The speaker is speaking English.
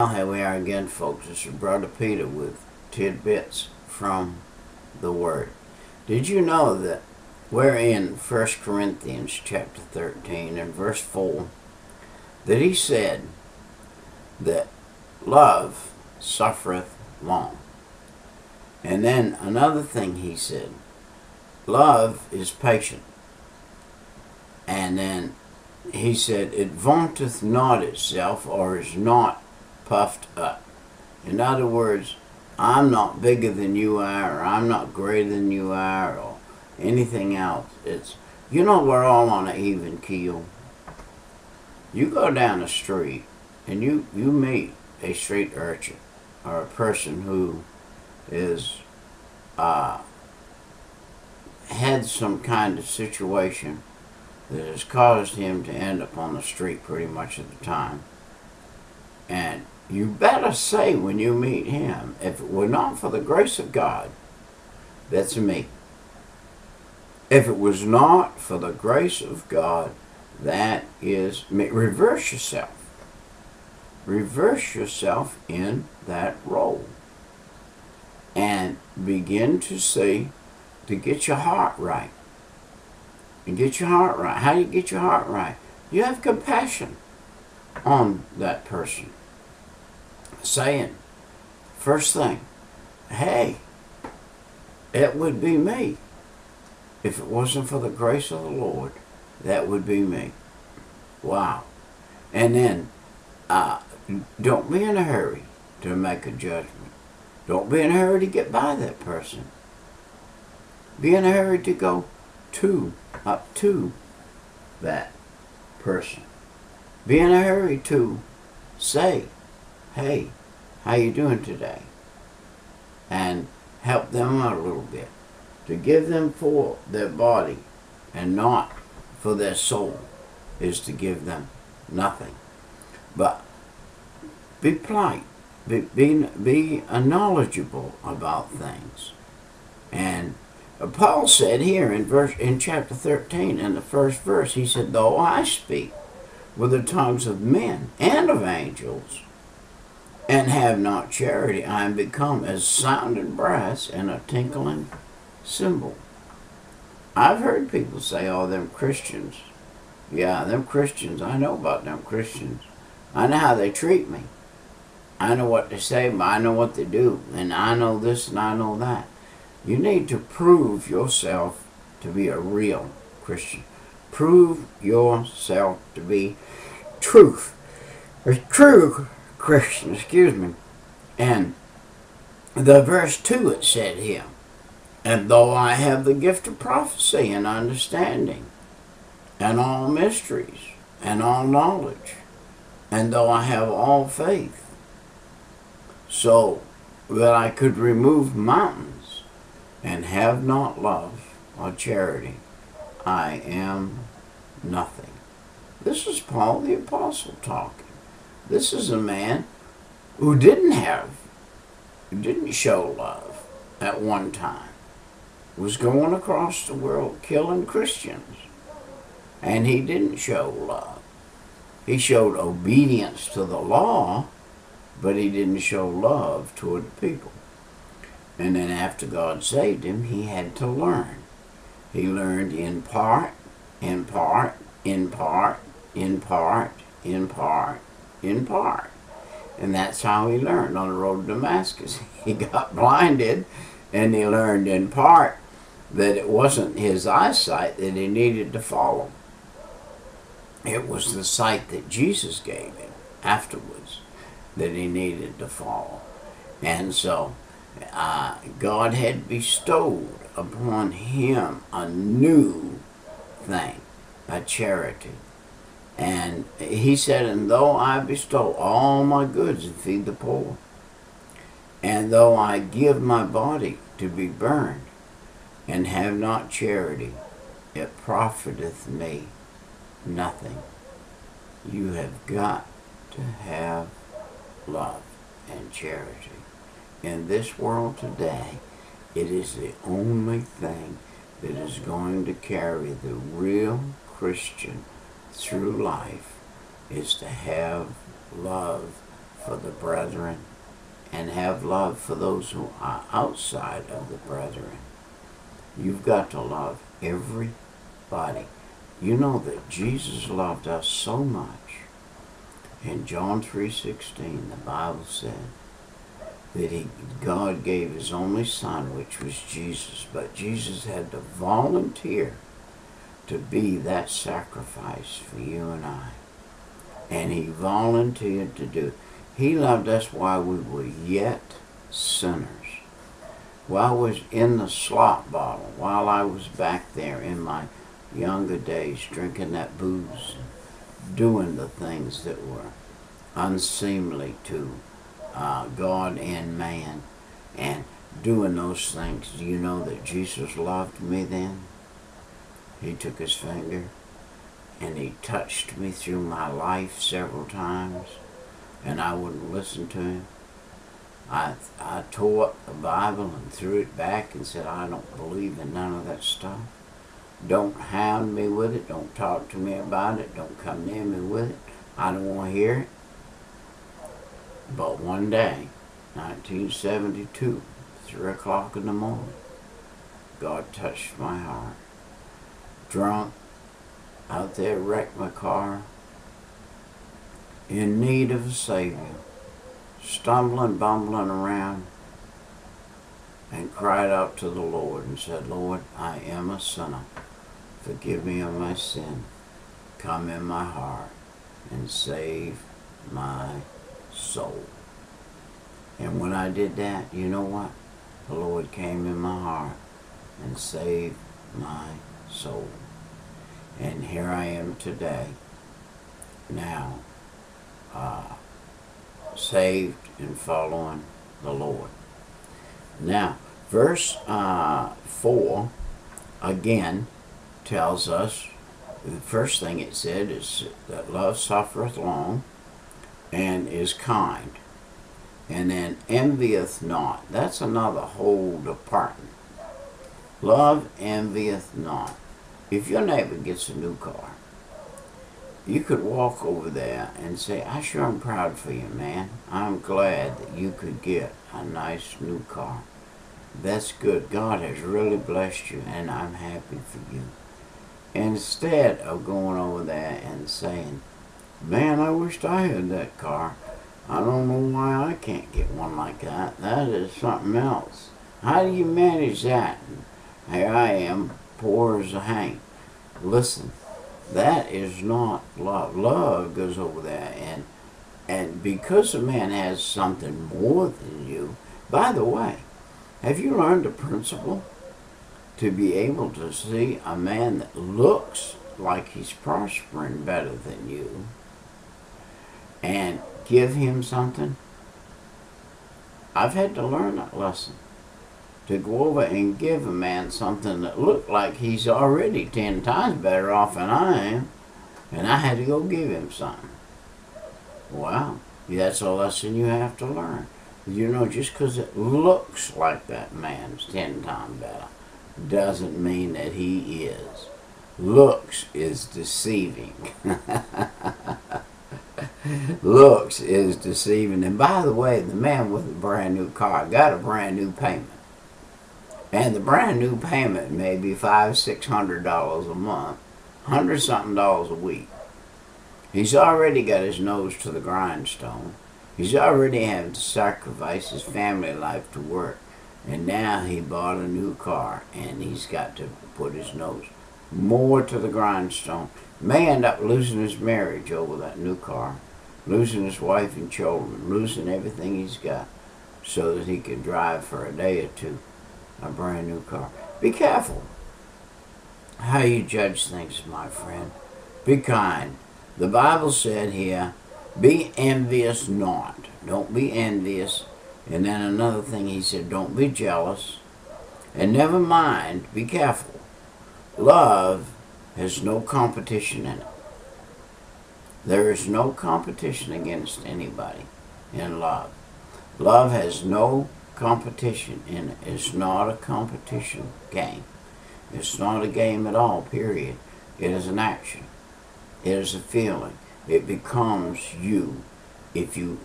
Well, here we are again, folks. This is Brother Peter with tidbits from the Word. Did you know that we're in 1 Corinthians chapter 13 and verse 4, that he said that love suffereth long. And then another thing he said, love is patient. And then he said, it vaunteth not itself, or is not puffed up. In other words, I'm not bigger than you are, or I'm not greater than you are, or anything else. It's, we're all on an even keel. You go down the street and you meet a street urchin or a person who is had some kind of situation that has caused him to end up on the street pretty much at the time. And you better say when you meet him, if it were not for the grace of God, that's me. If it was not for the grace of God, that is me. Reverse yourself. Reverse yourself in that role. And begin to see, to get your heart right. And get your heart right. How do you get your heart right? You have compassion on that person. Saying, first thing, hey, it would be me. If it wasn't for the grace of the Lord, that would be me. Wow. And then, don't be in a hurry to make a judgment. Don't be in a hurry to get by that person. Be in a hurry to go up to that person. Be in a hurry to say, hey, how you doing today? And help them out a little bit. To give them for their body and not for their soul is to give them nothing. But be polite. Be knowledgeable about things. And Paul said here in chapter 13, in the first verse, he said, though I speak with the tongues of men and of angels, and have not charity, I am become as sounding brass and a tinkling cymbal. I've heard people say, oh, them Christians. Yeah, them Christians, I know about them Christians. I know how they treat me. I know what they say, but I know what they do. And I know this and I know that. You need to prove yourself to be a real Christian. Prove yourself to be a true Christian, excuse me. And the verse 2, it said here, and though I have the gift of prophecy and understanding, and all mysteries, and all knowledge, and though I have all faith, so that I could remove mountains, and have not love or charity, I am nothing. This is Paul the Apostle talking. This is a man who didn't show love at one time. Was going across the world killing Christians. And he didn't show love. He showed obedience to the law, but he didn't show love toward the people. And then after God saved him, he had to learn. He learned in part, in part, in part, in part, in part, in part. And that's how he learned on the road to Damascus. He got blinded, and he learned in part that it wasn't his eyesight that he needed to follow. It was the sight that Jesus gave him afterwards that he needed to follow. And so God had bestowed upon him a new thing, a charity. And he said, and though I bestow all my goods and feed the poor, and though I give my body to be burned, and have not charity, it profiteth me nothing. You have got to have love and charity. In this world today, it is the only thing that is going to carry the real Christian through life, is to have love for the brethren and have love for those who are outside of the brethren. You've got to love everybody. You know that Jesus loved us so much. In John 3:16, the Bible said that God gave his only son, which was Jesus, but Jesus had to volunteer to be that sacrifice for you and I. And he volunteered to do it. He loved us while we were yet sinners. While I was in the slop bottle, while I was back there in my younger days drinking that booze, doing the things that were unseemly to God and man, and doing those things. Do you know that Jesus loved me then? He took his finger and he touched me through my life several times, and I wouldn't listen to him. I tore up the Bible and threw it back and said, I don't believe in none of that stuff. Don't hound me with it. Don't talk to me about it. Don't come near me with it. I don't want to hear it. But one day, 1972, 3 o'clock in the morning, God touched my heart. Drunk, out there, wrecked my car, in need of a Savior, stumbling, bumbling around, and cried out to the Lord and said, Lord, I am a sinner. Forgive me of my sin. Come in my heart and save my soul. And when I did that, you know what? The Lord came in my heart and saved my soul. And here I am today, now, saved and following the Lord. Now, verse 4 again tells us, the first thing it said is that love suffereth long and is kind. And then envieth not. That's another whole department. Love envieth not. If your neighbor gets a new car, you could walk over there and say, I sure am proud for you, man. I'm glad that you could get a nice new car. That's good. God has really blessed you, and I'm happy for you. Instead of going over there and saying, man, I wished I had that car. I don't know why I can't get one like that. That is something else. How do you manage that? And here I am, poor as a hank. Listen, that is not love. Love goes over there, and because a man has something more than you, by the way, have you learned a principle to be able to see a man that looks like he's prospering better than you and give him something? I've had to learn that lesson. To go over and give a man something that looked like he's already 10 times better off than I am, and I had to go give him something. Wow, that's a lesson you have to learn. You know, just because it looks like that man's 10 times better doesn't mean that he is. Looks is deceiving. Looks is deceiving. And by the way, the man with a brand new car got a brand new payment. And the brand new payment may be $500-600 a month, $100-something a week. He's already got his nose to the grindstone. He's already having to sacrifice his family life to work. And now he bought a new car, and he's got to put his nose more to the grindstone. May end up losing his marriage over that new car, losing his wife and children, losing everything he's got, so that he can drive for a day or two a brand new car. Be careful how you judge things, my friend. Be kind. The Bible said here, be envious not. Don't be envious. And then another thing he said, don't be jealous. And never mind, be careful. Love has no competition in it. There is no competition against anybody in love. Love has no competition in it. It's not a competition game. It's not a game at all, period. It is an action. It is a feeling. It becomes you if you